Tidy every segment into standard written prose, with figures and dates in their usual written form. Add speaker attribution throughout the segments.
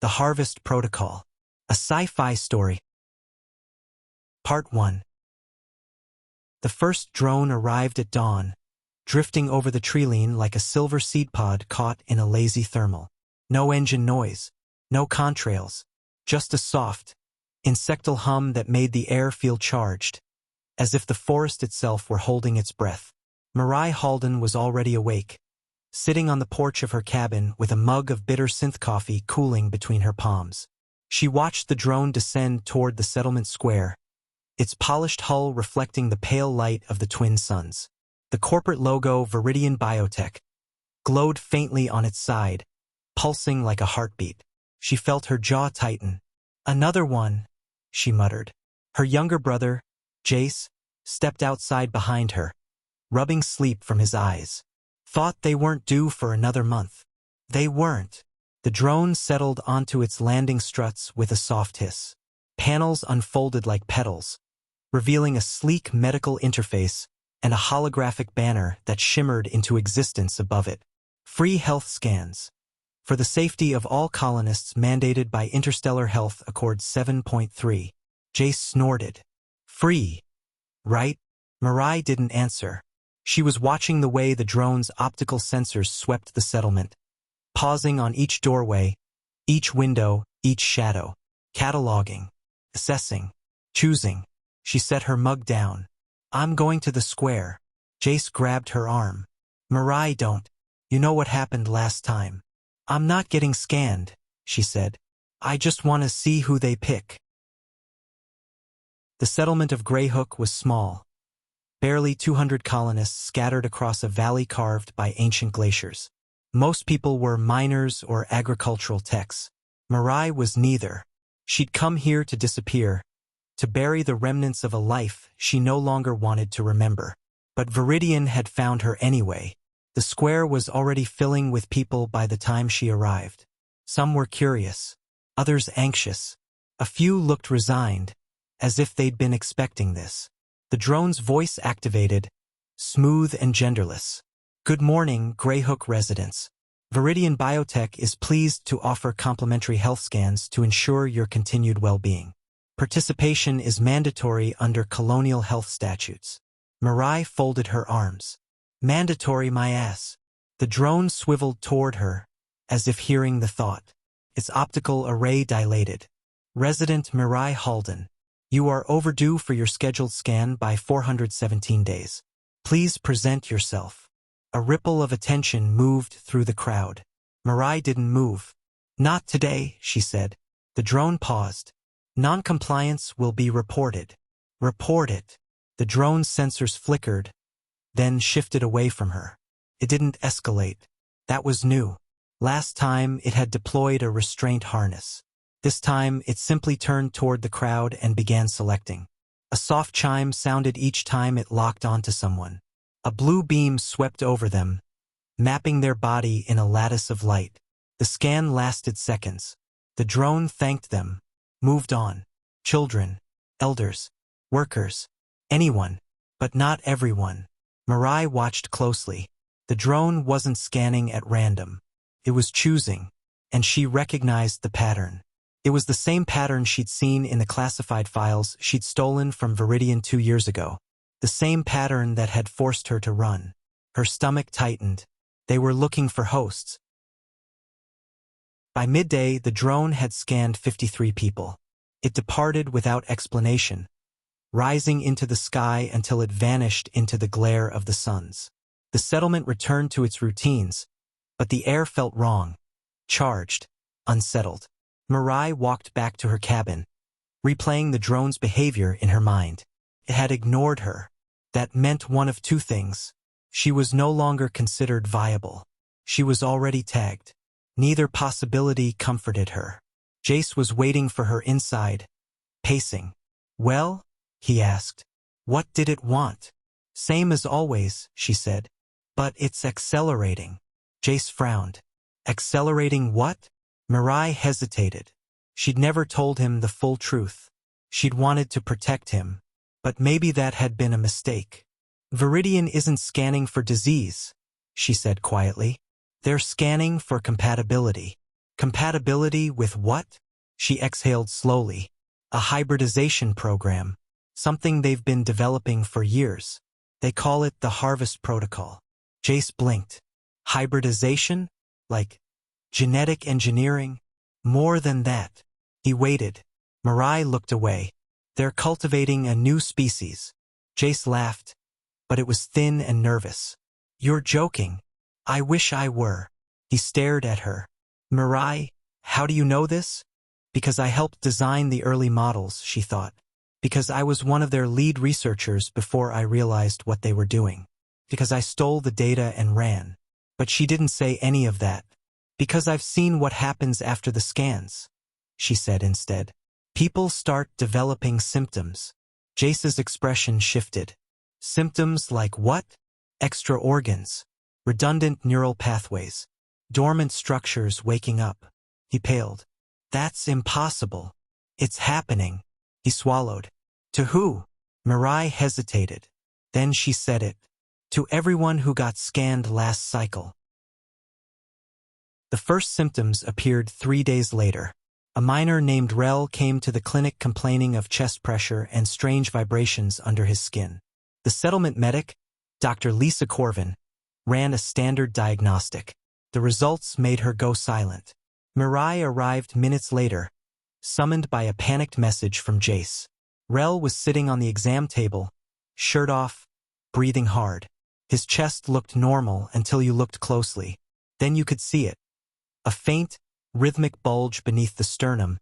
Speaker 1: The Harvest Protocol. A sci-fi story. Part 1. The first drone arrived at dawn, drifting over the treeline like a silver seed pod caught in a lazy thermal. No engine noise, no contrails, just a soft, insectal hum that made the air feel charged, as if the forest itself were holding its breath. Marai Halden was already awake, sitting on the porch of her cabin with a mug of bitter synth coffee cooling between her palms. She watched the drone descend toward the settlement square, its polished hull reflecting the pale light of the twin suns. The corporate logo, Viridian Biotech, glowed faintly on its side, pulsing like a heartbeat. She felt her jaw tighten. "Another one," she muttered. Her younger brother, Jace, stepped outside behind her, rubbing sleep from his eyes. Thought they weren't due for another month. They weren't. The drone settled onto its landing struts with a soft hiss. Panels unfolded like petals, revealing a sleek medical interface and a holographic banner that shimmered into existence above it. Free health scans. For the safety of all colonists mandated by Interstellar Health Accord 7.3. Jace snorted. Free, right? Marai didn't answer. She was watching the way the drone's optical sensors swept the settlement, pausing on each doorway, each window, each shadow, cataloging, assessing, choosing. She set her mug down. "I'm going to the square." Jace grabbed her arm. "Marai, don't. You know what happened last time." "I'm not getting scanned," she said. "I just want to see who they pick." The settlement of Greyhook was small. Barely 200 colonists scattered across a valley carved by ancient glaciers. Most people were miners or agricultural techs. Marai was neither. She'd come here to disappear, to bury the remnants of a life she no longer wanted to remember. But Viridian had found her anyway. The square was already filling with people by the time she arrived. Some were curious, others anxious. A few looked resigned, as if they'd been expecting this. The drone's voice activated, smooth and genderless. "Good morning, Greyhook residents. Viridian Biotech is pleased to offer complimentary health scans to ensure your continued well-being. Participation is mandatory under colonial health statutes." Marai folded her arms. "Mandatory my ass." The drone swiveled toward her, as if hearing the thought. Its optical array dilated. "Resident Marai Halden, you are overdue for your scheduled scan by 417 days. Please present yourself." A ripple of attention moved through the crowd. Marai didn't move. "Not today," she said. The drone paused. "Non-compliance will be reported." "Report it." The drone's sensors flickered, then shifted away from her. It didn't escalate. That was new. Last time it had deployed a restraint harness. This time it simply turned toward the crowd and began selecting. A soft chime sounded each time it locked onto someone. A blue beam swept over them, mapping their body in a lattice of light. The scan lasted seconds. The drone thanked them, moved on. Children, elders, workers, anyone, but not everyone. Marai watched closely. The drone wasn't scanning at random. It was choosing, and she recognized the pattern. It was the same pattern she'd seen in the classified files she'd stolen from Viridian 2 years ago. The same pattern that had forced her to run. Her stomach tightened. They were looking for hosts. By midday, the drone had scanned 53 people. It departed without explanation, rising into the sky until it vanished into the glare of the suns. The settlement returned to its routines, but the air felt wrong, charged, unsettled. Marai walked back to her cabin, replaying the drone's behavior in her mind. It had ignored her. That meant one of two things. She was no longer considered viable. She was already tagged. Neither possibility comforted her. Jace was waiting for her inside, pacing. "Well?" he asked. "What did it want?" "Same as always," she said. "But it's accelerating." Jace frowned. "Accelerating what?" Marai hesitated. She'd never told him the full truth. She'd wanted to protect him, but maybe that had been a mistake. "Viridian isn't scanning for disease," she said quietly. "They're scanning for compatibility." Compatibility with what? She exhaled slowly. A hybridization program. Something they've been developing for years. They call it the Harvest Protocol. Jace blinked. Hybridization? Like genetic engineering? More than that. He waited. Mirai looked away. They're cultivating a new species. Jace laughed, but it was thin and nervous. You're joking. I wish I were. He stared at her. Mirai, how do you know this? Because I helped design the early models, she thought. Because I was one of their lead researchers before I realized what they were doing. Because I stole the data and ran. But she didn't say any of that. Because I've seen what happens after the scans, she said instead. People start developing symptoms. Jace's expression shifted. Symptoms like what? Extra organs. Redundant neural pathways. Dormant structures waking up. He paled. That's impossible. It's happening. He swallowed. To who? Mirai hesitated. Then she said it. To everyone who got scanned last cycle. The first symptoms appeared 3 days later. A miner named Rel came to the clinic complaining of chest pressure and strange vibrations under his skin. The settlement medic, Dr. Lisa Corvin, ran a standard diagnostic. The results made her go silent. Mirai arrived minutes later, summoned by a panicked message from Jace. Rel was sitting on the exam table, shirt off, breathing hard. His chest looked normal until you looked closely. Then you could see it. A faint, rhythmic bulge beneath the sternum,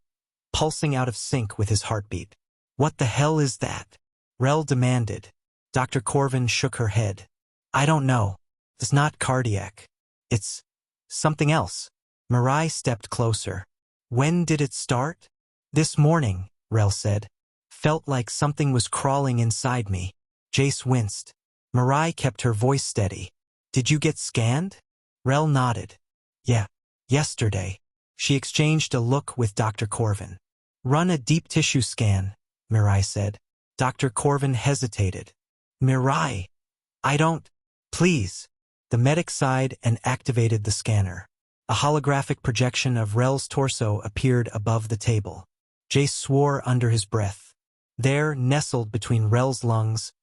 Speaker 1: pulsing out of sync with his heartbeat. What the hell is that? Rel demanded. Dr. Corvin shook her head. I don't know. It's not cardiac. It's something else. Mirai stepped closer. When did it start? This morning, Rel said. Felt like something was crawling inside me. Jace winced. Mirai kept her voice steady. Did you get scanned? Rel nodded. Yeah. Yesterday. She exchanged a look with Dr. Corvin. Run a deep tissue scan, Mirai said. Dr. Corvin hesitated. Mirai, I don't. Please. The medic sighed and activated the scanner. A holographic projection of Rel's torso appeared above the table. Jace swore under his breath. There, nestled between Rel's lungs,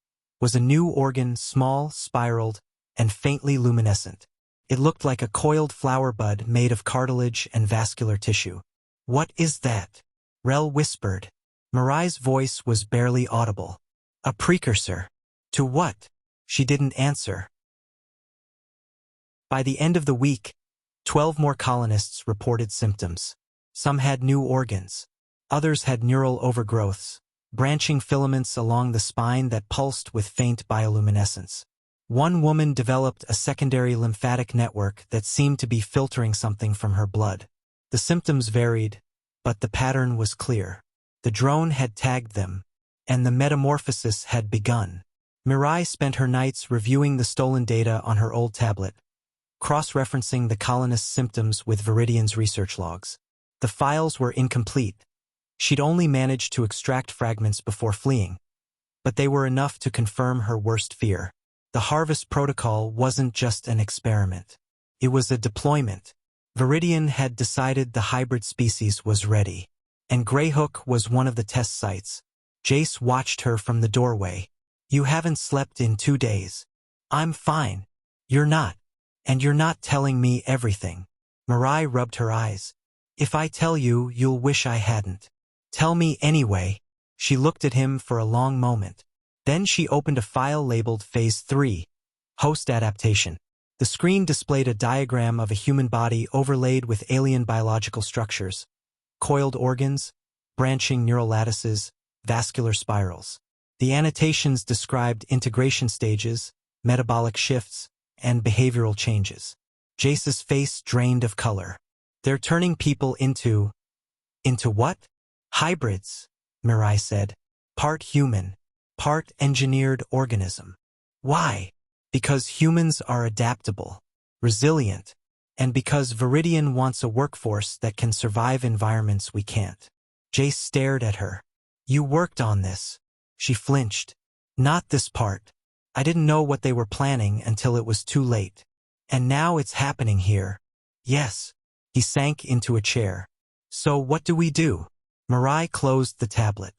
Speaker 1: was a new organ, small, spiraled, and faintly luminescent. It looked like a coiled flower bud made of cartilage and vascular tissue. What is that? Rel whispered. Mirai's voice was barely audible. A precursor. To what? She didn't answer. By the end of the week, 12 more colonists reported symptoms. Some had new organs. Others had neural overgrowths, branching filaments along the spine that pulsed with faint bioluminescence. One woman developed a secondary lymphatic network that seemed to be filtering something from her blood. The symptoms varied, but the pattern was clear. The drone had tagged them, and the metamorphosis had begun. Mirai spent her nights reviewing the stolen data on her old tablet, cross-referencing the colonists' symptoms with Viridian's research logs. The files were incomplete. She'd only managed to extract fragments before fleeing, but they were enough to confirm her worst fear. The Harvest Protocol wasn't just an experiment. It was a deployment. Viridian had decided the hybrid species was ready, and Greyhook was one of the test sites. Jace watched her from the doorway. You haven't slept in 2 days. I'm fine. You're not. And you're not telling me everything. Mirai rubbed her eyes. If I tell you, you'll wish I hadn't. Tell me anyway. She looked at him for a long moment. Then she opened a file labeled Phase 3, Host Adaptation. The screen displayed a diagram of a human body overlaid with alien biological structures, coiled organs, branching neural lattices, vascular spirals. The annotations described integration stages, metabolic shifts, and behavioral changes. Jace's face drained of color. They're turning people into what? Hybrids, Mirai said. Part human, part engineered organism. Why? Because humans are adaptable, resilient, and because Viridian wants a workforce that can survive environments we can't. Jace stared at her. You worked on this. She flinched. Not this part. I didn't know what they were planning until it was too late. And now it's happening here. Yes. He sank into a chair. So what do we do? Mirai closed the tablet.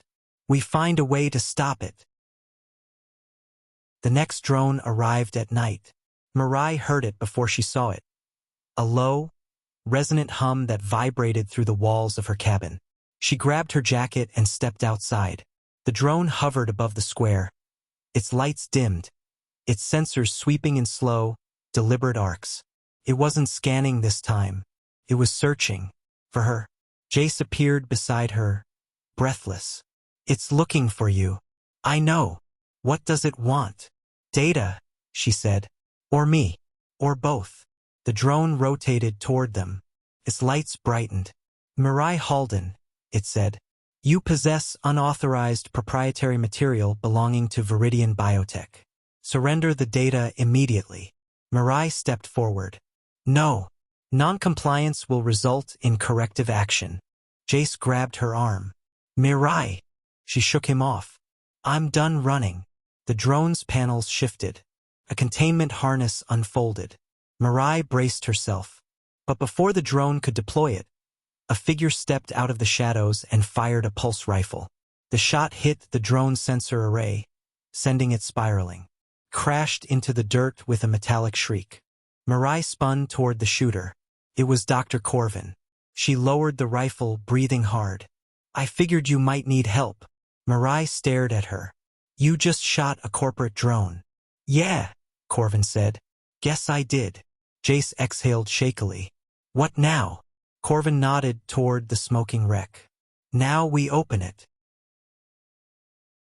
Speaker 1: We find a way to stop it. The next drone arrived at night. Mirai heard it before she saw it. A low, resonant hum that vibrated through the walls of her cabin. She grabbed her jacket and stepped outside. The drone hovered above the square. Its lights dimmed, its sensors sweeping in slow, deliberate arcs. It wasn't scanning this time. It was searching for her. Jace appeared beside her, breathless. It's looking for you. I know. What does it want? Data, she said. Or me. Or both. The drone rotated toward them. Its lights brightened. Mirai Halden, it said. You possess unauthorized proprietary material belonging to Viridian Biotech. Surrender the data immediately. Mirai stepped forward. No. Non-compliance will result in corrective action. Jace grabbed her arm. Mirai. She shook him off. I'm done running. The drone's panels shifted. A containment harness unfolded. Mirai braced herself. But before the drone could deploy it, a figure stepped out of the shadows and fired a pulse rifle. The shot hit the drone's sensor array, sending it spiraling. Crashed into the dirt with a metallic shriek. Mirai spun toward the shooter. It was Dr. Corvin. She lowered the rifle, breathing hard. I figured you might need help. Mirai stared at her. You just shot a corporate drone. Yeah, Corvin said. Guess I did. Jace exhaled shakily. What now? Corvin nodded toward the smoking wreck. Now we open it.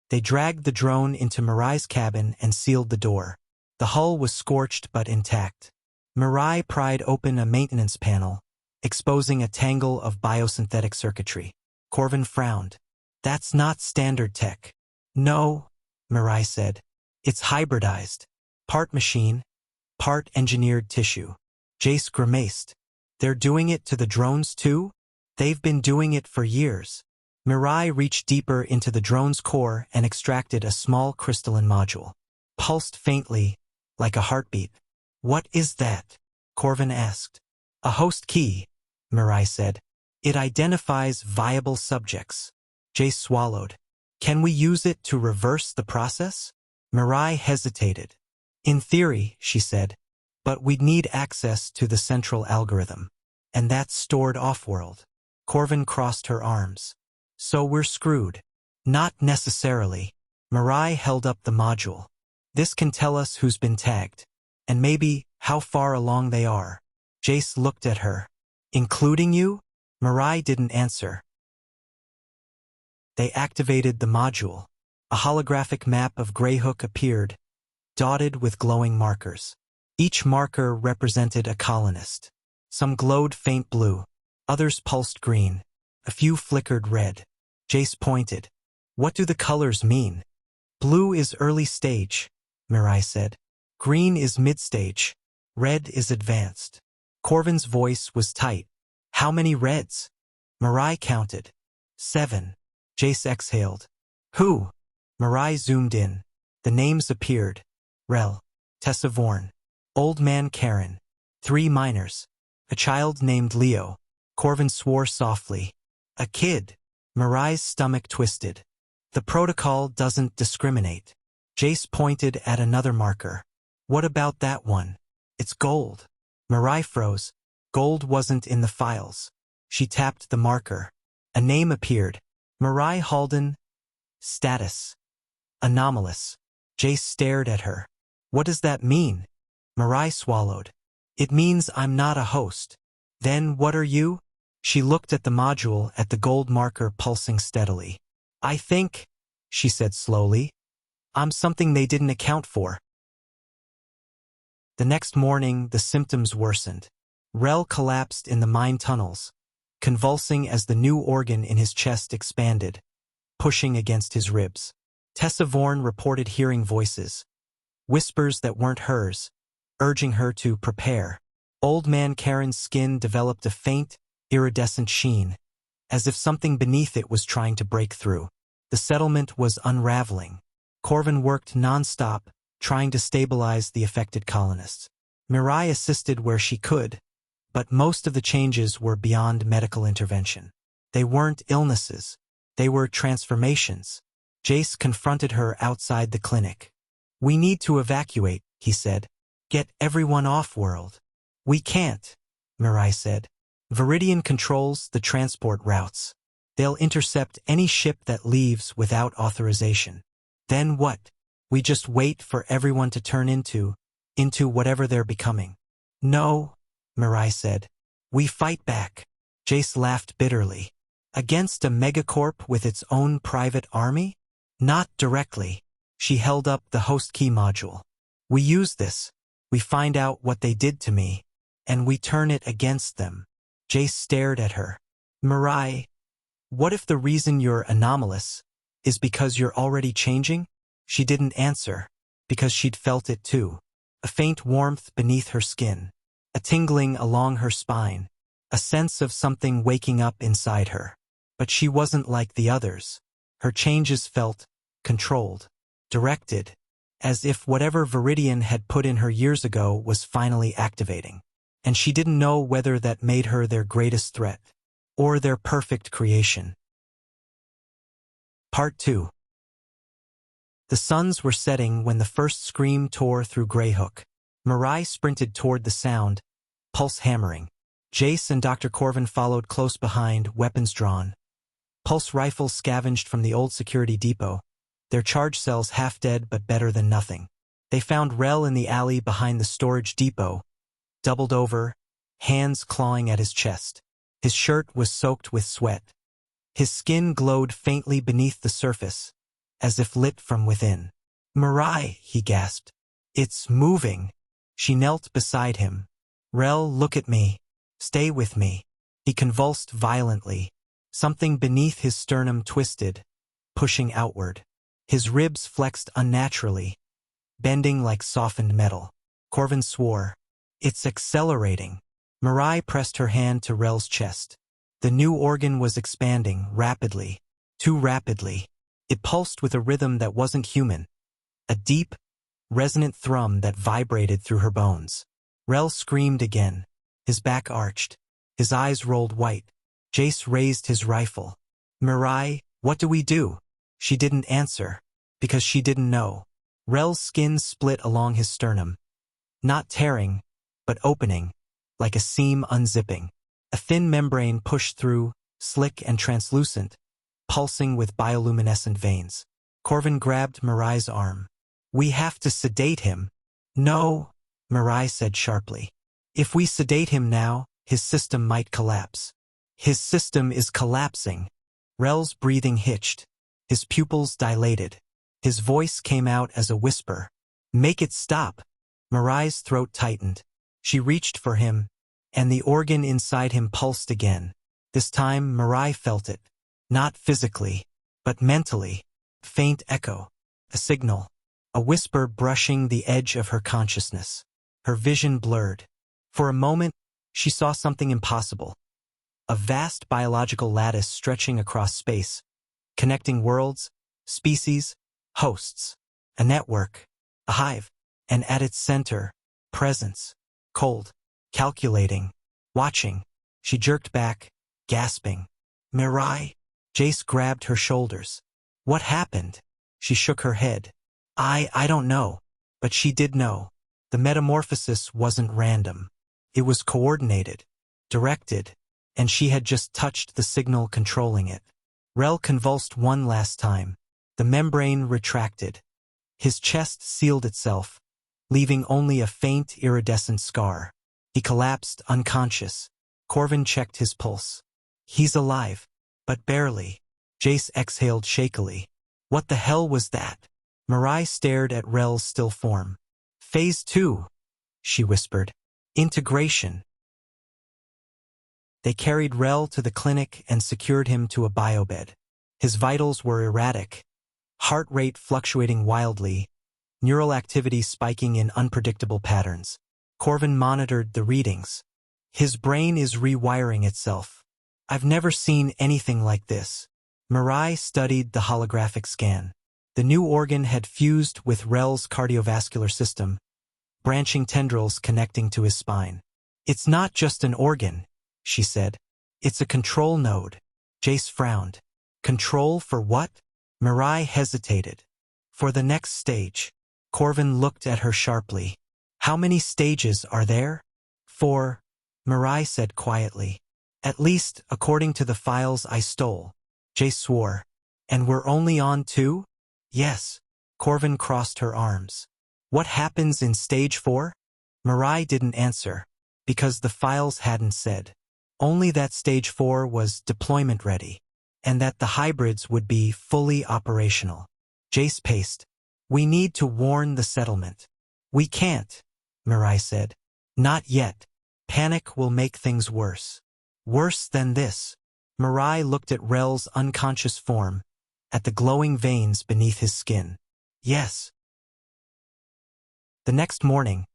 Speaker 1: They dragged the drone into Mirai's cabin and sealed the door. The hull was scorched but intact. Mirai pried open a maintenance panel, exposing a tangle of biosynthetic circuitry. Corvin frowned. That's not standard tech. No, Mirai said. It's hybridized. Part machine, part engineered tissue. Jace grimaced. They're doing it to the drones too? They've been doing it for years. Mirai reached deeper into the drone's core and extracted a small crystalline module. Pulsed faintly, like a heartbeat. What is that? Corvin asked. A host key, Mirai said. It identifies viable subjects. Jace swallowed. Can we use it to reverse the process? Mirai hesitated. In theory, she said, but we'd need access to the central algorithm. And that's stored off-world. Corvin crossed her arms. So we're screwed. Not necessarily. Mirai held up the module. This can tell us who's been tagged. And maybe how far along they are. Jace looked at her. Including you? Mirai didn't answer. They activated the module. A holographic map of Greyhook appeared, dotted with glowing markers. Each marker represented a colonist. Some glowed faint blue, others pulsed green, a few flickered red. Jace pointed. What do the colors mean? Blue is early stage, Mirai said. Green is mid-stage. Red is advanced. Corvin's voice was tight. How many reds? Mirai counted. 7. Jace exhaled. Who? Mirai zoomed in. The names appeared. Rel. Tessa Vorn. Old Man Karen. 3 minors. A child named Leo. Corvin swore softly. A kid. Mirai's stomach twisted. The protocol doesn't discriminate. Jace pointed at another marker. What about that one? It's gold. Mirai froze. Gold wasn't in the files. She tapped the marker. A name appeared. Mirai Halden. Status. Anomalous. Jace stared at her. What does that mean? Mirai swallowed. It means I'm not a host. Then what are you? She looked at the module at the gold marker pulsing steadily. I think, she said slowly, I'm something they didn't account for. The next morning, the symptoms worsened. Rel collapsed in the mine tunnels, convulsing as the new organ in his chest expanded, pushing against his ribs. Tessa Vorn reported hearing voices, whispers that weren't hers, urging her to prepare. Old Man Karen's skin developed a faint, iridescent sheen, as if something beneath it was trying to break through. The settlement was unraveling. Corvin worked non-stop, trying to stabilize the affected colonists. Mirai assisted where she could, But most of the changes were beyond medical intervention. They weren't illnesses. They were transformations. Jace confronted her outside the clinic. "We need to evacuate," he said. "Get everyone off-world." "We can't," Mirai said. "Viridian controls the transport routes. They'll intercept any ship that leaves without authorization. Then what? We just wait for everyone to turn into whatever they're becoming." "No," Mirai said. "We fight back." Jace laughed bitterly. "Against a megacorp with its own private army?" "Not directly." She held up the host key module. "We use this. We find out what they did to me, and we turn it against them." Jace stared at her. "Mirai, what if the reason you're anomalous is because you're already changing?" She didn't answer, because she'd felt it too. A faint warmth beneath her skin, a tingling along her spine, a sense of something waking up inside her. But she wasn't like the others. Her changes felt controlled, directed, as if whatever Viridian had put in her years ago was finally activating. And she didn't know whether that made her their greatest threat, or their perfect creation. Part 2. The suns were setting when the first scream tore through Greyhook. Mirai sprinted toward the sound, pulse hammering. Jace and Dr. Corvin followed close behind, weapons drawn. Pulse rifles scavenged from the old security depot, their charge cells half dead but better than nothing. They found Rel in the alley behind the storage depot, doubled over, hands clawing at his chest. His shirt was soaked with sweat. His skin glowed faintly beneath the surface, as if lit from within. "Mirai," he gasped. "It's moving." She knelt beside him. "Rel, look at me. Stay with me." He convulsed violently. Something beneath his sternum twisted, pushing outward. His ribs flexed unnaturally, bending like softened metal. Corvin swore. "It's accelerating." Mirai pressed her hand to Rel's chest. The new organ was expanding rapidly, too rapidly. It pulsed with a rhythm that wasn't human, a deep, resonant thrum that vibrated through her bones. Rel screamed again, his back arched, his eyes rolled white. Jace raised his rifle. "Mirai, what do we do?" She didn't answer, because she didn't know. Rel's skin split along his sternum, not tearing, but opening, like a seam unzipping. A thin membrane pushed through, slick and translucent, pulsing with bioluminescent veins. Corvin grabbed Mirai's arm. "We have to sedate him." "No," Mirai said sharply. "If we sedate him now, his system might collapse." "His system is collapsing." Rel's breathing hitched. His pupils dilated. His voice came out as a whisper. "Make it stop." Mirai's throat tightened. She reached for him, and the organ inside him pulsed again. This time Mirai felt it, not physically, but mentally. Faint echo, a signal, a whisper brushing the edge of her consciousness. Her vision blurred. For a moment, she saw something impossible. A vast biological lattice stretching across space, connecting worlds, species, hosts. A network, a hive, and at its center, presence. Cold, calculating, watching. She jerked back, gasping. "Mirai?" Jace grabbed her shoulders. "What happened?" She shook her head. I don't know." But she did know. The metamorphosis wasn't random. It was coordinated, directed, and she had just touched the signal controlling it. Rel convulsed one last time. The membrane retracted. His chest sealed itself, leaving only a faint iridescent scar. He collapsed unconscious. Corvin checked his pulse. "He's alive, but barely." Jace exhaled shakily. "What the hell was that?" Mirai stared at Rel's still form. "Phase 2, she whispered. "Integration." They carried Rel to the clinic and secured him to a biobed. His vitals were erratic, heart rate fluctuating wildly, neural activity spiking in unpredictable patterns. Corvin monitored the readings. "His brain is rewiring itself. I've never seen anything like this." Mirai studied the holographic scan. The new organ had fused with Rel's cardiovascular system, branching tendrils connecting to his spine. It's not just an organ, she said. It's a control node. Jace frowned. Control for what? Mirai hesitated. For the next stage. Corvin looked at her sharply. How many stages are there? 4, Mirai said quietly. At least, according to the files I stole. Jace swore. And we're only on 2? Yes. Corvin crossed her arms. What happens in stage 4? Mirai didn't answer, because the files hadn't said. Only that stage 4 was deployment ready, and that the hybrids would be fully operational. Jace paced. We need to warn the settlement. We can't, Mirai said. Not yet. Panic will make things worse. Worse than this. Mirai looked at Rel's unconscious form, at the glowing veins beneath his skin. Yes. The next morning,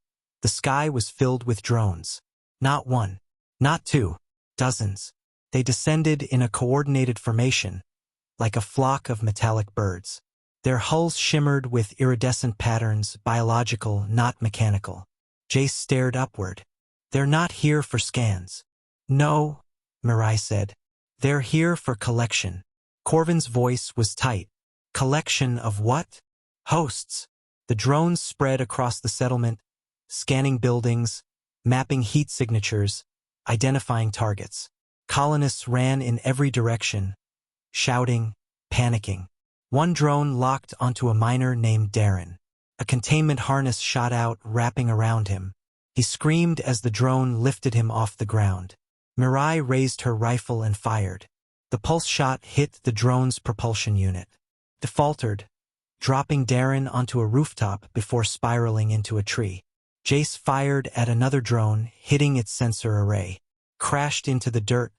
Speaker 1: the sky was filled with drones. Not one, not 2, dozens. They descended in a coordinated formation, like a flock of metallic birds. Their hulls shimmered with iridescent patterns, biological, not mechanical. Jace stared upward. They're not here for scans. No, Mirai said. They're here for collection. Corvin's voice was tight. Collection of what? Hosts. The drones spread across the settlement, scanning buildings, mapping heat signatures, identifying targets. Colonists ran in every direction, shouting, panicking. One drone locked onto a miner named Darren. A containment harness shot out, wrapping around him. He screamed as the drone lifted him off the ground. Mirai raised her rifle and fired. The pulse shot hit the drone's propulsion unit. It faltered, dropping Darren onto a rooftop before spiraling into a tree. Jace fired at another drone, hitting its sensor array. Crashed into the dirt,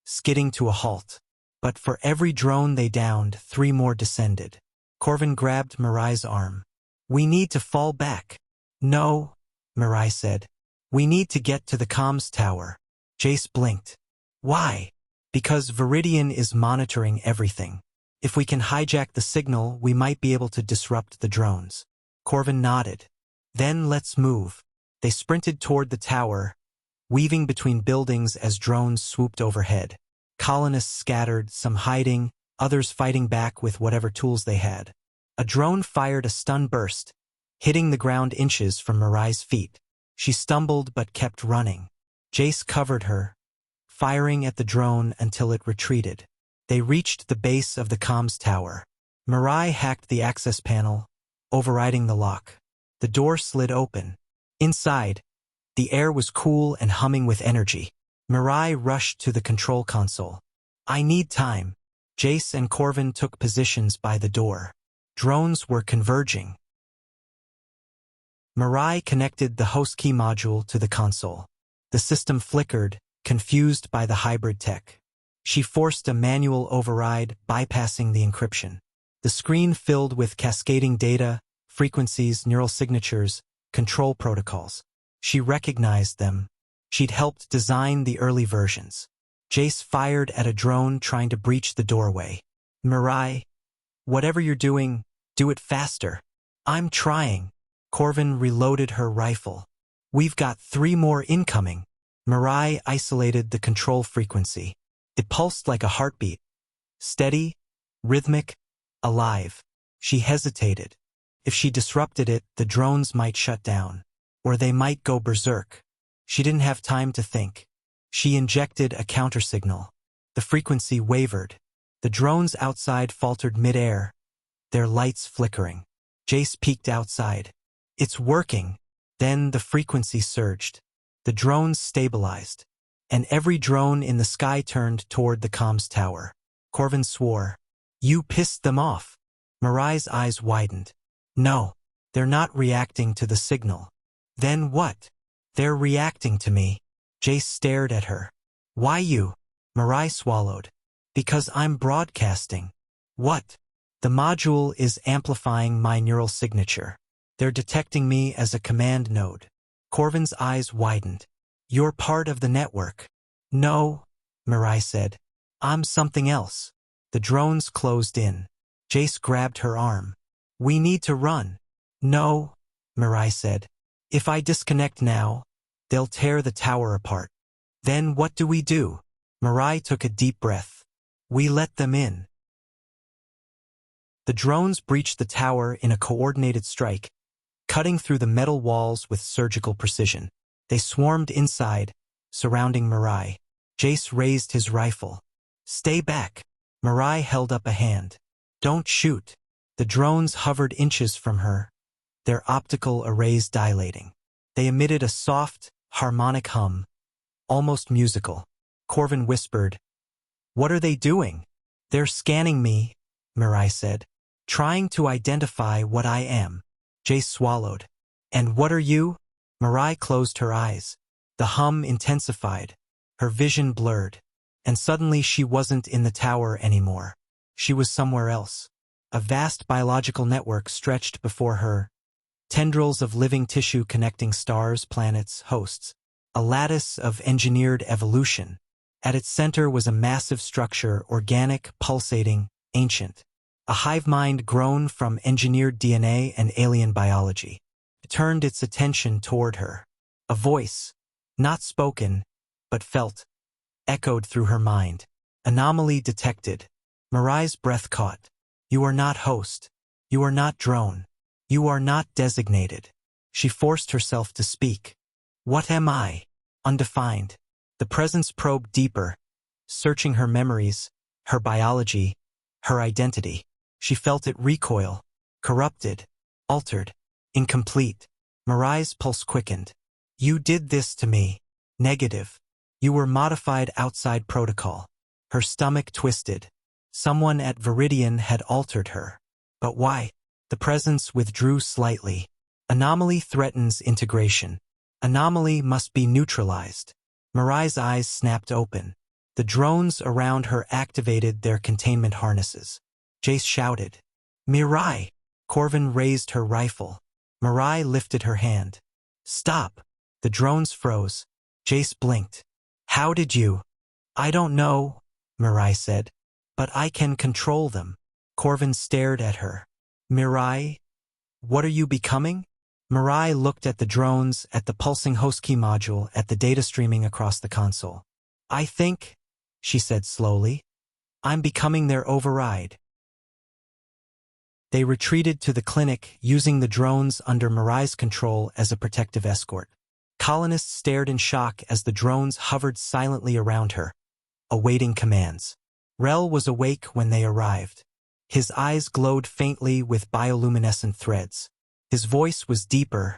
Speaker 1: skidding to a halt. But for every drone they downed, 3 more descended. Corvin grabbed Mirai's arm. We need to fall back. No, Mirai said. We need to get to the comms tower. Jace blinked. Why? Because Viridian is monitoring everything. If we can hijack the signal, we might be able to disrupt the drones. Corvin nodded. Then let's move. They sprinted toward the tower, weaving between buildings as drones swooped overhead. Colonists scattered, some hiding, others fighting back with whatever tools they had. A drone fired a stun burst, hitting the ground inches from Mirai's feet. She stumbled but kept running. Jace covered her, firing at the drone until it retreated. They reached the base of the comms tower. Mirai hacked the access panel, overriding the lock. The door slid open. Inside, the air was cool and humming with energy. Mirai rushed to the control console. I need time. Jace and Corvin took positions by the door. Drones were converging. Mirai connected the host key module to the console. The system flickered, confused by the hybrid tech. She forced a manual override, bypassing the encryption. The screen filled with cascading data, frequencies, neural signatures, control protocols. She recognized them. She'd helped design the early versions. Jace fired at a drone trying to breach the doorway. Mirai, whatever you're doing, do it faster. I'm trying. Corvin reloaded her rifle. We've got 3 more incoming. Mirai isolated the control frequency. It pulsed like a heartbeat. Steady, rhythmic, alive. She hesitated. If she disrupted it, the drones might shut down. Or they might go berserk. She didn't have time to think. She injected a countersignal. The frequency wavered. The drones outside faltered mid-air, their lights flickering. Jace peeked outside. It's working. Then the frequency surged. The drones stabilized. And every drone in the sky turned toward the comms tower. Corvin swore. You pissed them off. Mirai's eyes widened. No, they're not reacting to the signal. Then what? They're reacting to me. Jace stared at her. Why you? Mirai swallowed. Because I'm broadcasting. What? The module is amplifying my neural signature. They're detecting me as a command node. Corvin's eyes widened. You're part of the network. No, Mirai said. I'm something else. The drones closed in. Jace grabbed her arm. We need to run. No, Mirai said. If I disconnect now, They'll tear the tower apart. Then what do we do? Mirai took a deep breath. We let them in. The drones breached the tower in a coordinated strike, cutting through the metal walls with surgical precision. They swarmed inside, surrounding Mirai. Jace raised his rifle. Stay back. Mirai held up a hand. Don't shoot. The drones hovered inches from her, their optical arrays dilating. They emitted a soft, harmonic hum, almost musical. Corvin whispered, "What are they doing?" "They're scanning me," Mirai said, "trying to identify what I am." Jace swallowed. "And what are you?" Mirai closed her eyes. The hum intensified. Her vision blurred. And suddenly she wasn't in the tower anymore. She was somewhere else. A vast biological network stretched before her. Tendrils of living tissue connecting stars, planets, hosts. A lattice of engineered evolution. At its center was a massive structure, organic, pulsating, ancient. A hive mind grown from engineered DNA and alien biology. It turned its attention toward her. A voice, not spoken, but felt, echoed through her mind. Anomaly detected. Mirai's breath caught. You are not host. You are not drone. You are not designated. She forced herself to speak. What am I? Undefined. The presence probed deeper, searching her memories, her biology, her identity. She felt it recoil, corrupted, altered, incomplete. Mirai's pulse quickened. You did this to me. Negative. You were modified outside protocol. Her stomach twisted. Someone at Viridian had altered her. But why? The presence withdrew slightly. Anomaly threatens integration. Anomaly must be neutralized. Mirai's eyes snapped open. The drones around her activated their containment harnesses. Jace shouted, "Mirai!" Corvin raised her rifle. Mirai lifted her hand. "Stop!" The drones froze. Jace blinked. "How did you?" "I don't know," Mirai said. "But I can control them." Corvin stared at her. "Mirai, what are you becoming?" Mirai looked at the drones, at the pulsing host key module, at the data streaming across the console. "I think," she said slowly, "I'm becoming their override." They retreated to the clinic, using the drones under Mirai's control as a protective escort. Colonists stared in shock as the drones hovered silently around her, awaiting commands. Rel was awake when they arrived. His eyes glowed faintly with bioluminescent threads. His voice was deeper,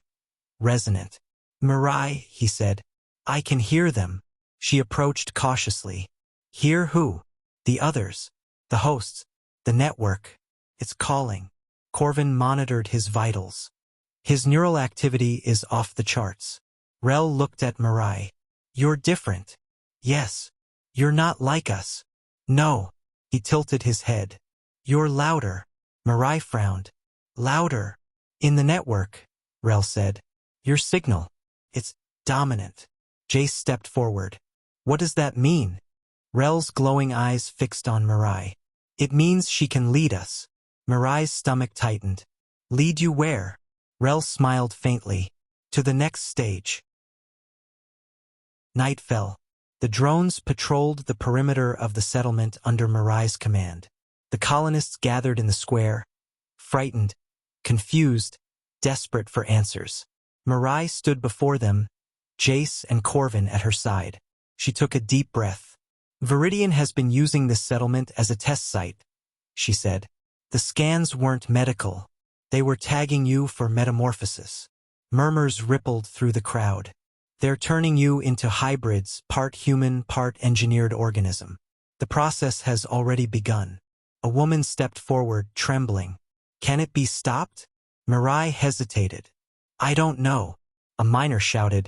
Speaker 1: resonant. "Mirai," he said, "I can hear them." She approached cautiously. "Hear who?" "The others. The hosts. The network. It's calling." Corvin monitored his vitals. "His neural activity is off the charts." Rel looked at Mirai. "You're different." "Yes." "You're not like us." "No." He tilted his head. "You're louder." Mirai frowned. "Louder." "In the network," Rel said. "Your signal. It's dominant." Jace stepped forward. "What does that mean?" Rel's glowing eyes fixed on Mirai. "It means she can lead us." Mirai's stomach tightened. "Lead you where?" Rel smiled faintly. "To the next stage." Night fell. The drones patrolled the perimeter of the settlement under Mirai's command. The colonists gathered in the square, frightened, confused, desperate for answers. Mirai stood before them, Jace and Corvin at her side. She took a deep breath. "Viridian has been using this settlement as a test site," she said. "The scans weren't medical. They were tagging you for metamorphosis." Murmurs rippled through the crowd. "They're turning you into hybrids, part human, part engineered organism. The process has already begun." A woman stepped forward, trembling. "Can it be stopped?" Mirai hesitated. "I don't know." A miner shouted.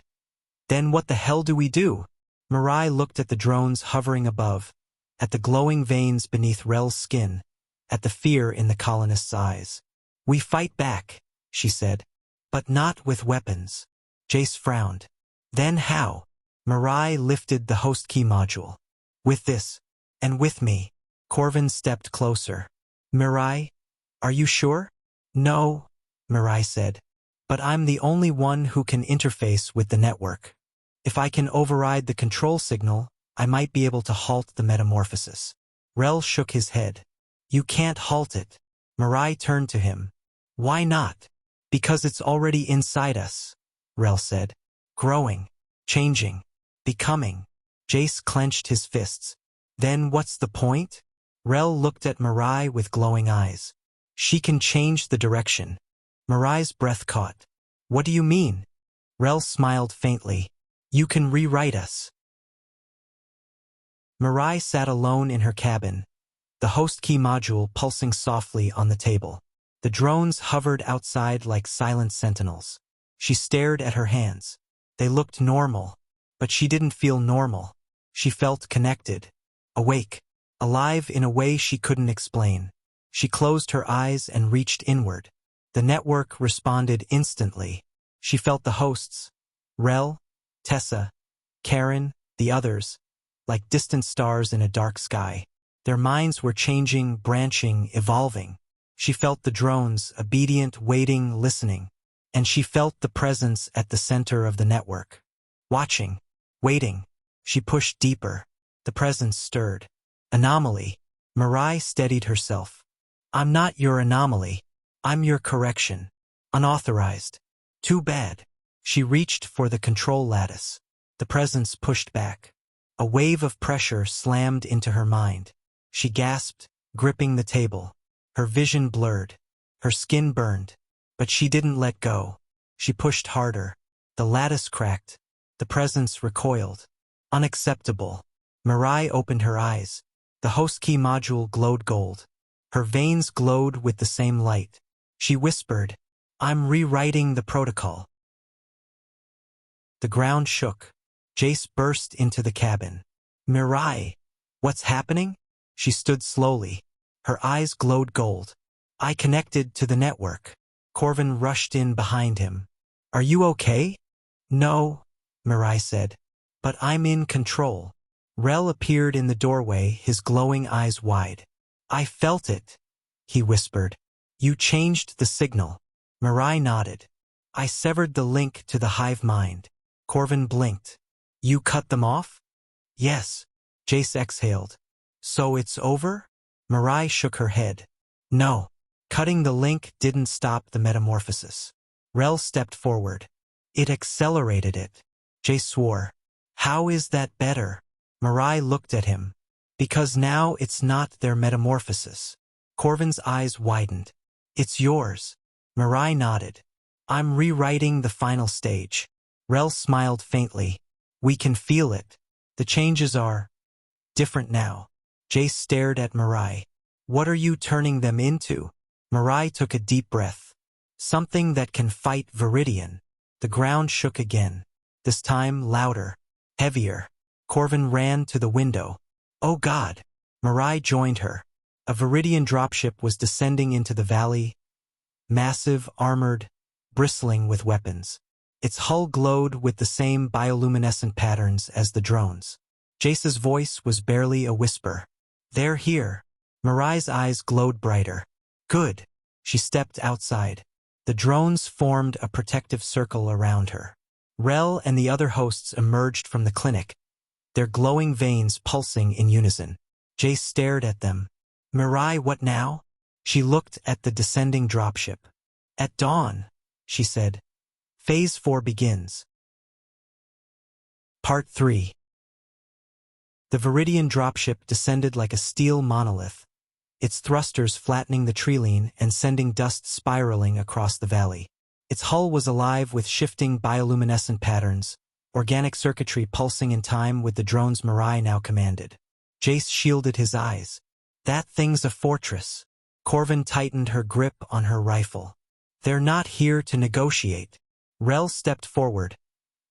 Speaker 1: "Then what the hell do we do?" Mirai looked at the drones hovering above, at the glowing veins beneath Rel's skin, at the fear in the colonists' eyes. "We fight back," she said. "But not with weapons." Jace frowned. "Then how?" Mirai lifted the host key module. "With this. And with me." Corvin stepped closer. "Mirai, are you sure?" "No," Mirai said. "But I'm the only one who can interface with the network." If I can override the control signal, I might be able to halt the metamorphosis. Rel shook his head. You can't halt it. Mirai turned to him. Why not? Because it's already inside us, Rel said. Growing, changing, becoming. Jace clenched his fists. Then what's the point? Rel looked at Mirai with glowing eyes. She can change the direction. Mirai's breath caught. What do you mean? Rel smiled faintly. You can rewrite us. Mirai sat alone in her cabin, the host key module pulsing softly on the table. The drones hovered outside like silent sentinels. She stared at her hands. They looked normal, but she didn't feel normal. She felt connected, awake, alive in a way she couldn't explain. She closed her eyes and reached inward. The network responded instantly. She felt the hosts, Rel, Tessa, Karen, the others, like distant stars in a dark sky. Their minds were changing, branching, evolving. She felt the drones, obedient, waiting, listening. And she felt the presence at the center of the network. Watching, waiting. She pushed deeper. The presence stirred. Anomaly. Mirai steadied herself. I'm not your anomaly. I'm your correction. Unauthorized. Too bad. She reached for the control lattice. The presence pushed back. A wave of pressure slammed into her mind. She gasped, gripping the table. Her vision blurred. Her skin burned. But she didn't let go. She pushed harder. The lattice cracked. The presence recoiled. Unacceptable. Mirai opened her eyes. The host key module glowed gold. Her veins glowed with the same light. She whispered, I'm rewriting the protocol. The ground shook. Jace burst into the cabin. Mirai, what's happening? She stood slowly. Her eyes glowed gold. I connected to the network. Corvin rushed in behind him. Are you okay? No, Mirai said. But I'm in control. Rel appeared in the doorway, his glowing eyes wide. I felt it, he whispered. You changed the signal. Mirai nodded. I severed the link to the hive mind. Corvin blinked. You cut them off? Yes. Jace exhaled. So it's over? Mirai shook her head. No. Cutting the link didn't stop the metamorphosis. Rel stepped forward. It accelerated it. Jace swore. How is that better? Mirai looked at him. Because now it's not their metamorphosis. Corvin's eyes widened. It's yours. Mirai nodded. I'm rewriting the final stage. Rel smiled faintly. We can feel it. The changes are different now. Jace stared at Mirai. What are you turning them into? Mirai took a deep breath. Something that can fight Viridian. The ground shook again. This time louder, heavier. Corvin ran to the window. Oh God! Mirai joined her. A Viridian dropship was descending into the valley. Massive, armored, bristling with weapons. Its hull glowed with the same bioluminescent patterns as the drones. Jace's voice was barely a whisper. They're here. Mirai's eyes glowed brighter. Good. She stepped outside. The drones formed a protective circle around her. Rel and the other hosts emerged from the clinic, their glowing veins pulsing in unison. Jace stared at them. Mirai, what now? She looked at the descending dropship. At dawn, she said. Phase 4 begins. Part 3. The Viridian dropship descended like a steel monolith, its thrusters flattening the treeline and sending dust spiraling across the valley. Its hull was alive with shifting bioluminescent patterns, organic circuitry pulsing in time with the drones Mirai now commanded. Jace shielded his eyes. That thing's a fortress. Corvin tightened her grip on her rifle. They're not here to negotiate. Rel stepped forward,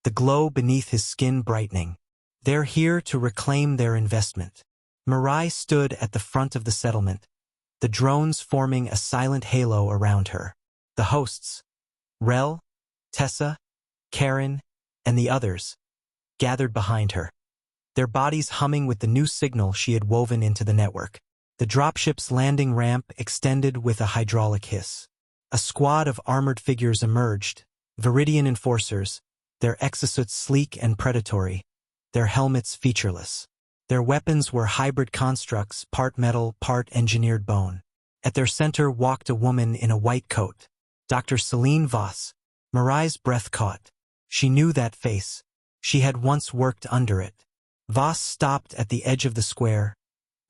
Speaker 1: the glow beneath his skin brightening. They're here to reclaim their investment. Mirai stood at the front of the settlement, the drones forming a silent halo around her. The hosts, Rel, Tessa, Karen, and the others, gathered behind her, their bodies humming with the new signal she had woven into the network. The dropship's landing ramp extended with a hydraulic hiss. A squad of armored figures emerged, Viridian enforcers, their exosuits sleek and predatory, their helmets featureless. Their weapons were hybrid constructs, part metal, part engineered bone. At their center walked a woman in a white coat, Dr. Celine Voss. Mirai's breath caught. She knew that face. She had once worked under it. Voss stopped at the edge of the square,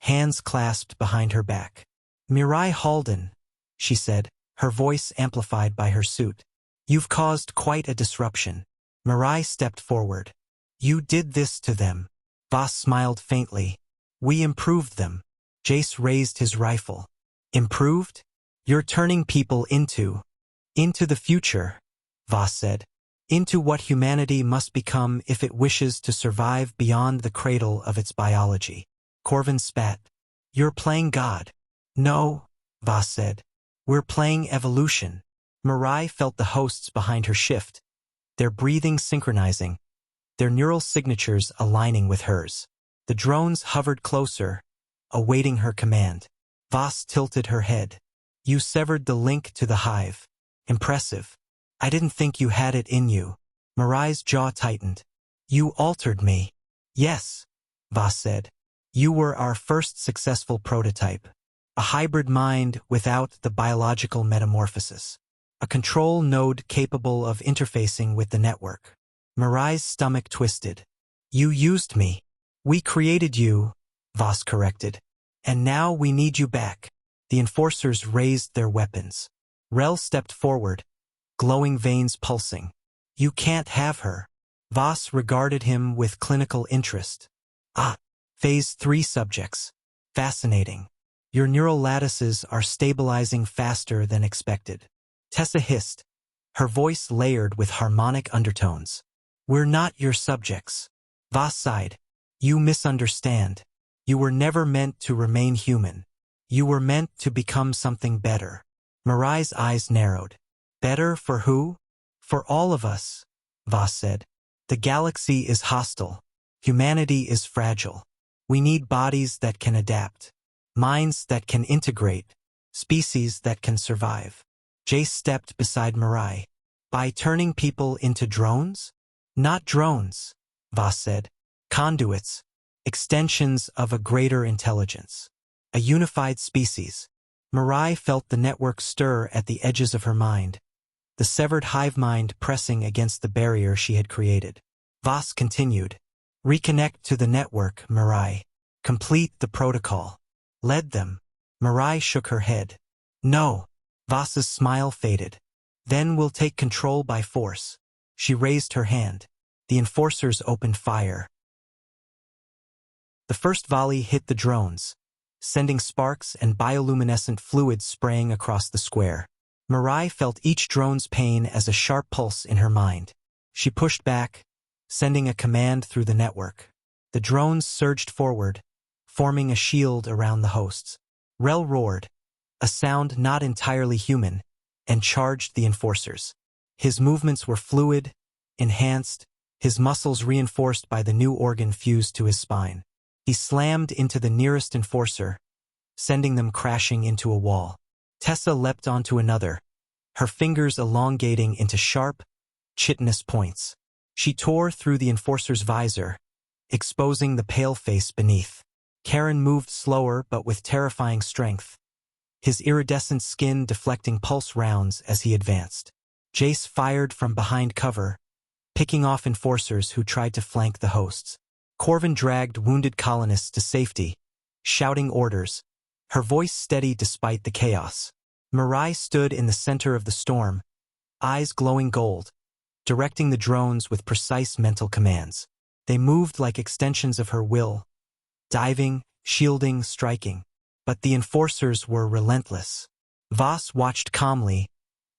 Speaker 1: hands clasped behind her back. "Mirai Halden," she said, her voice amplified by her suit. "You've caused quite a disruption." Mirai stepped forward. "You did this to them." Voss smiled faintly. "We improved them." Jace raised his rifle. "Improved? You're turning people into the future," Voss said. "Into what humanity must become if it wishes to survive beyond the cradle of its biology." Corvin spat. "You're playing God." "No," Voss said. "We're playing evolution." Mirai felt the hosts behind her shift, their breathing synchronizing, their neural signatures aligning with hers. The drones hovered closer, awaiting her command. Voss tilted her head. "You severed the link to the hive. Impressive. I didn't think you had it in you." Mirai's jaw tightened. "You altered me." "Yes," Voss said. "You were our first successful prototype. A hybrid mind without the biological metamorphosis. A control node capable of interfacing with the network." Mirai's stomach twisted. "You used me." "We created you," Voss corrected. "And now we need you back." The enforcers raised their weapons. Rel stepped forward, glowing veins pulsing. "You can't have her." Voss regarded him with clinical interest. "Ah, Phase 3 subjects. Fascinating. Your neural lattices are stabilizing faster than expected." Tessa hissed, her voice layered with harmonic undertones. "We're not your subjects." Voss sighed. "You misunderstand. You were never meant to remain human. You were meant to become something better." Mirai's eyes narrowed. "Better for who?" "For all of us," Voss said. "The galaxy is hostile. Humanity is fragile. We need bodies that can adapt, minds that can integrate, species that can survive." Jace stepped beside Mirai. "By turning people into drones?" "Not drones," Voss said. "Conduits, extensions of a greater intelligence. A unified species." Mirai felt the network stir at the edges of her mind, the severed hive mind pressing against the barrier she had created. Voss continued. "Reconnect to the network, Mirai. Complete the protocol. Lead them." Mirai shook her head. "No." Voss's smile faded. "Then we'll take control by force." She raised her hand. The enforcers opened fire. The first volley hit the drones, sending sparks and bioluminescent fluids spraying across the square. Mirai felt each drone's pain as a sharp pulse in her mind. She pushed back, sending a command through the network. The drones surged forward, forming a shield around the hosts. Rel roared, a sound not entirely human, and charged the enforcers. His movements were fluid, enhanced, his muscles reinforced by the new organ fused to his spine. He slammed into the nearest enforcer, sending them crashing into a wall. Tessa leapt onto another, her fingers elongating into sharp, chitinous points. She tore through the enforcer's visor, exposing the pale face beneath. Karen moved slower but with terrifying strength, his iridescent skin deflecting pulse rounds as he advanced. Jace fired from behind cover, picking off enforcers who tried to flank the hosts. Corvin dragged wounded colonists to safety, shouting orders, her voice steady despite the chaos. Mirai stood in the center of the storm, eyes glowing gold, directing the drones with precise mental commands. They moved like extensions of her will, diving, shielding, striking. But the enforcers were relentless. Voss watched calmly,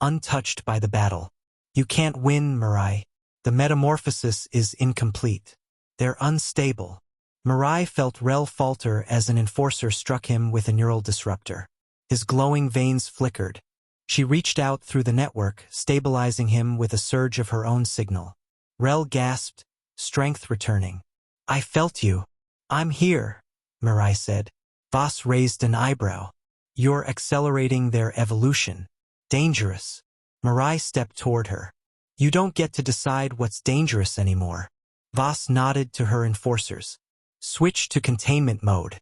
Speaker 1: untouched by the battle. "You can't win, Mirai. The metamorphosis is incomplete. They're unstable." Mirai felt Rel falter as an enforcer struck him with a neural disruptor. His glowing veins flickered. She reached out through the network, stabilizing him with a surge of her own signal. Rel gasped, strength returning. "I felt you." "I'm here," Mirai said. Voss raised an eyebrow. "You're accelerating their evolution. Dangerous." Mirai stepped toward her. You don't get to decide what's dangerous anymore. Voss nodded to her enforcers. Switch to containment mode.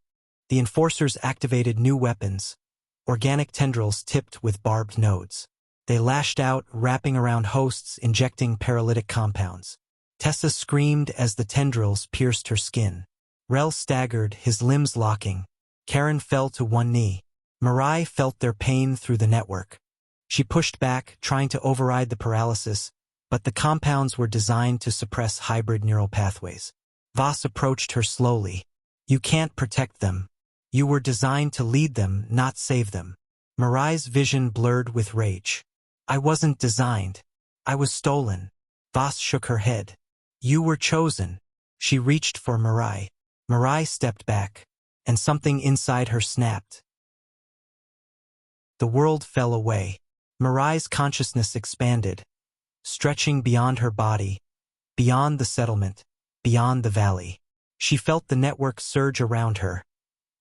Speaker 1: The enforcers activated new weapons, organic tendrils tipped with barbed nodes. They lashed out, wrapping around hosts, injecting paralytic compounds. Tessa screamed as the tendrils pierced her skin. Rel staggered, his limbs locking. Karen fell to one knee. Mirai felt their pain through the network. She pushed back, trying to override the paralysis, but the compounds were designed to suppress hybrid neural pathways. Voss approached her slowly. You can't protect them. You were designed to lead them, not save them. Mirai's vision blurred with rage. I wasn't designed. I was stolen. Voss shook her head. You were chosen. She reached for Mirai. Mirai stepped back, and something inside her snapped. The world fell away. Mirai's consciousness expanded, stretching beyond her body, beyond the settlement, beyond the valley. She felt the network surge around her,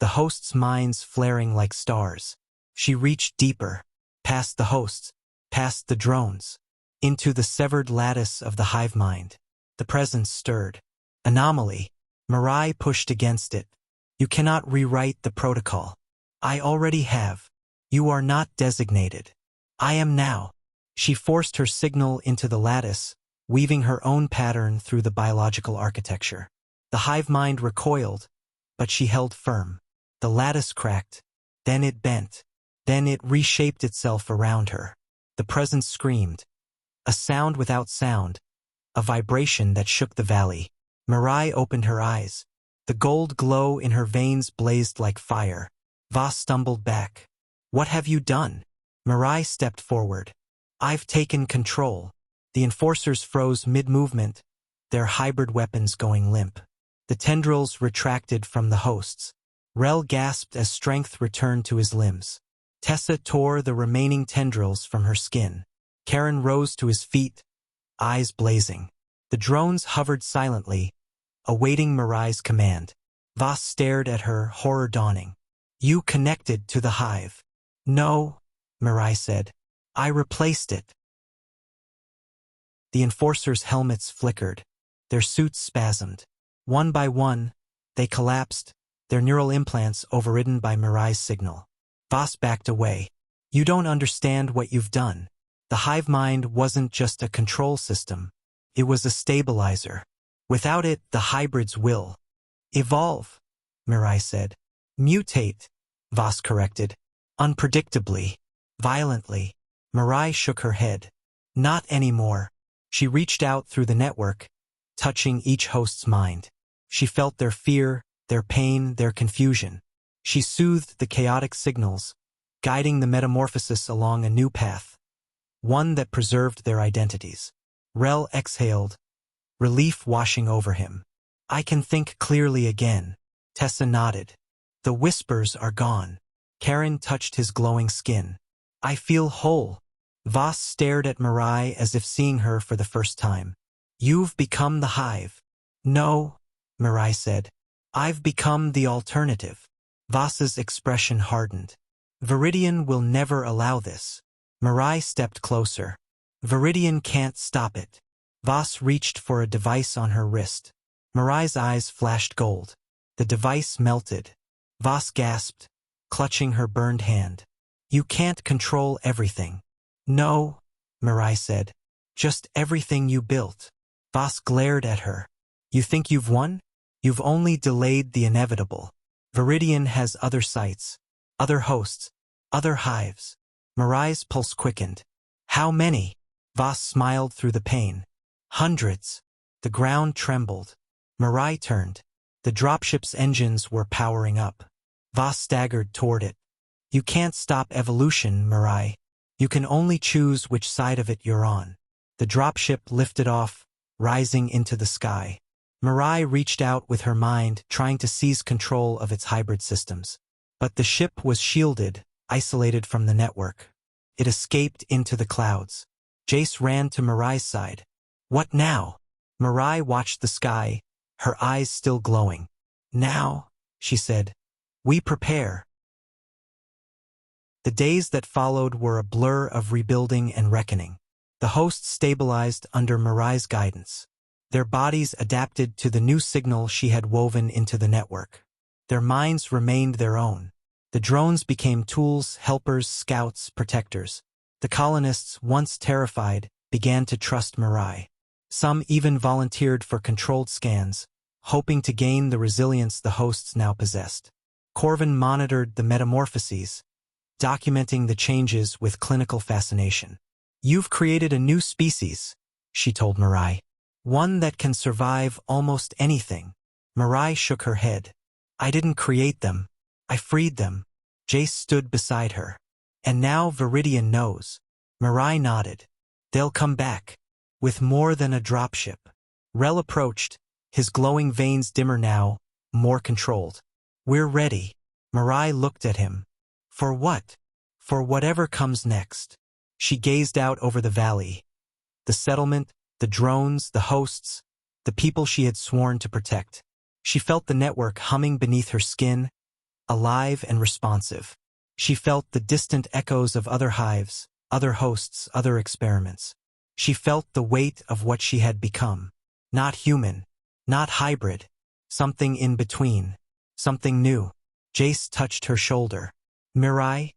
Speaker 1: the hosts' minds flaring like stars. She reached deeper, past the hosts, past the drones, into the severed lattice of the hive mind. The presence stirred. Anomaly. Mirai pushed against it. You cannot rewrite the protocol. I already have. You are not designated. I am now. She forced her signal into the lattice, weaving her own pattern through the biological architecture. The hive mind recoiled, but she held firm. The lattice cracked, then it bent, then it reshaped itself around her. The presence screamed. A sound without sound, a vibration that shook the valley. Mirai opened her eyes. The gold glow in her veins blazed like fire. Voss stumbled back. What have you done? Mirai stepped forward. I've taken control. The enforcers froze mid-movement, their hybrid weapons going limp. The tendrils retracted from the hosts. Rel gasped as strength returned to his limbs. Tessa tore the remaining tendrils from her skin. Karen rose to his feet, eyes blazing. The drones hovered silently, awaiting Mirai's command. Voss stared at her, horror dawning. You connected to the hive. No, Mirai said. I replaced it. The enforcers' helmets flickered. Their suits spasmed. One by one, they collapsed, their neural implants overridden by Mirai's signal. Voss backed away. You don't understand what you've done. The hive mind wasn't just a control system. It was a stabilizer. Without it, the hybrids will evolve, Mirai said. Mutate, Voss corrected. Unpredictably, violently. Mirai shook her head. Not anymore. She reached out through the network, touching each host's mind. She felt their fear, their pain, their confusion. She soothed the chaotic signals, guiding the metamorphosis along a new path, one that preserved their identities. Rel exhaled, relief washing over him. I can think clearly again. Tessa nodded. The whispers are gone. Karen touched his glowing skin. I feel whole. Voss stared at Mirai as if seeing her for the first time. You've become the hive. No, Mirai said. I've become the alternative. Voss's expression hardened. Viridian will never allow this. Mirai stepped closer. Viridian can't stop it. Voss reached for a device on her wrist. Mirai's eyes flashed gold. The device melted. Voss gasped, clutching her burned hand. You can't control everything. No, Mirai said. Just everything you built. Voss glared at her. You think you've won? You've only delayed the inevitable. Viridian has other sites, other hosts, other hives. Mirai's pulse quickened. How many? Voss smiled through the pain. Hundreds. The ground trembled. Mirai turned. The dropship's engines were powering up. Voss staggered toward it. You can't stop evolution, Mirai. You can only choose which side of it you're on. The dropship lifted off, rising into the sky. Mirai reached out with her mind, trying to seize control of its hybrid systems. But the ship was shielded, isolated from the network. It escaped into the clouds. Jace ran to Mirai's side. What now? Mirai watched the sky, her eyes still glowing. Now, she said, we prepare. The days that followed were a blur of rebuilding and reckoning. The hosts stabilized under Mirai's guidance. Their bodies adapted to the new signal she had woven into the network. Their minds remained their own. The drones became tools, helpers, scouts, protectors. The colonists, once terrified, began to trust Mirai. Some even volunteered for controlled scans, hoping to gain the resilience the hosts now possessed. Corvin monitored the metamorphoses, documenting the changes with clinical fascination. "You've created a new species," she told Mirai. "One that can survive almost anything." Mirai shook her head. "I didn't create them. I freed them." Jace stood beside her. "And now Viridian knows." Mirai nodded. "They'll come back. With more than a dropship." Rel approached, his glowing veins dimmer now, more controlled. "We're ready." Mirai looked at him. "For what?" "For whatever comes next." She gazed out over the valley. The settlement, the drones, the hosts, the people she had sworn to protect. She felt the network humming beneath her skin, alive and responsive. She felt the distant echoes of other hives, other hosts, other experiments. She felt the weight of what she had become. Not human, not hybrid, something in between, something new. Jace touched her shoulder. "Mirai,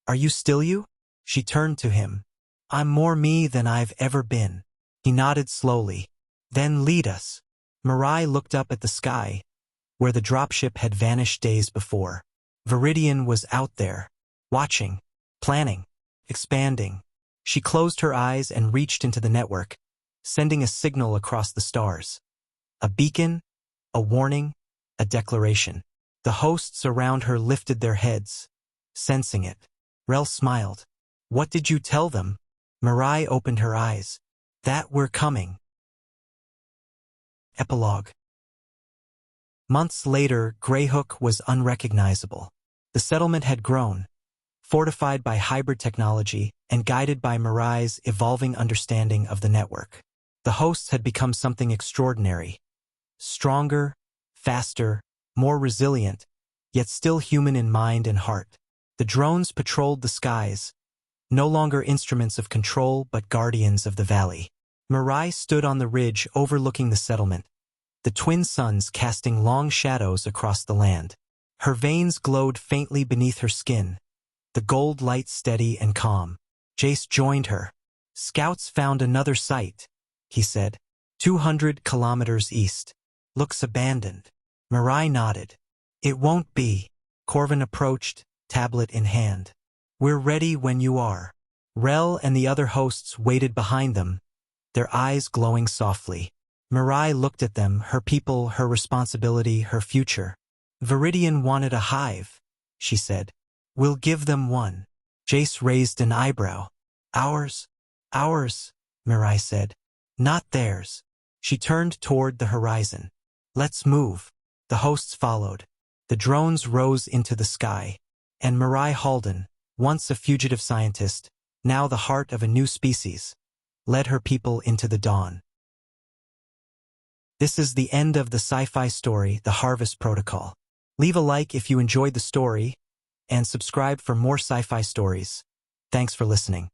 Speaker 1: are you still you?" She turned to him. "I'm more me than I've ever been." He nodded slowly. "Then lead us." Mirai looked up at the sky, where the dropship had vanished days before. Viridian was out there, watching, planning, expanding. She closed her eyes and reached into the network, sending a signal across the stars. A beacon, a warning, a declaration. The hosts around her lifted their heads, sensing it. Rel smiled. "What did you tell them?" Mirai opened her eyes. "That we're coming." Epilogue. Months later, Greyhook was unrecognizable. The settlement had grown, fortified by hybrid technology and guided by Mirai's evolving understanding of the network. The hosts had become something extraordinary. Stronger, faster, more resilient, yet still human in mind and heart. The drones patrolled the skies, no longer instruments of control but guardians of the valley. Mirai stood on the ridge overlooking the settlement, the twin suns casting long shadows across the land. Her veins glowed faintly beneath her skin, the gold light steady and calm. Jace joined her. "Scouts found another site," he said. 200 kilometers east. "Looks abandoned." Mirai nodded. "It won't be." Corvin approached, tablet in hand. "We're ready when you are." Rel and the other hosts waited behind them, their eyes glowing softly. Mirai looked at them, her people, her responsibility, her future. "Viridian wanted a hive," she said. "We'll give them one." Jace raised an eyebrow. "Ours?" "Ours," Mirai said. "Not theirs." She turned toward the horizon. "Let's move." The hosts followed. The drones rose into the sky. And Mirai Halden, once a fugitive scientist, now the heart of a new species, led her people into the dawn. This is the end of the sci-fi story, The Harvest Protocol. Leave a like if you enjoyed the story, and subscribe for more sci-fi stories. Thanks for listening.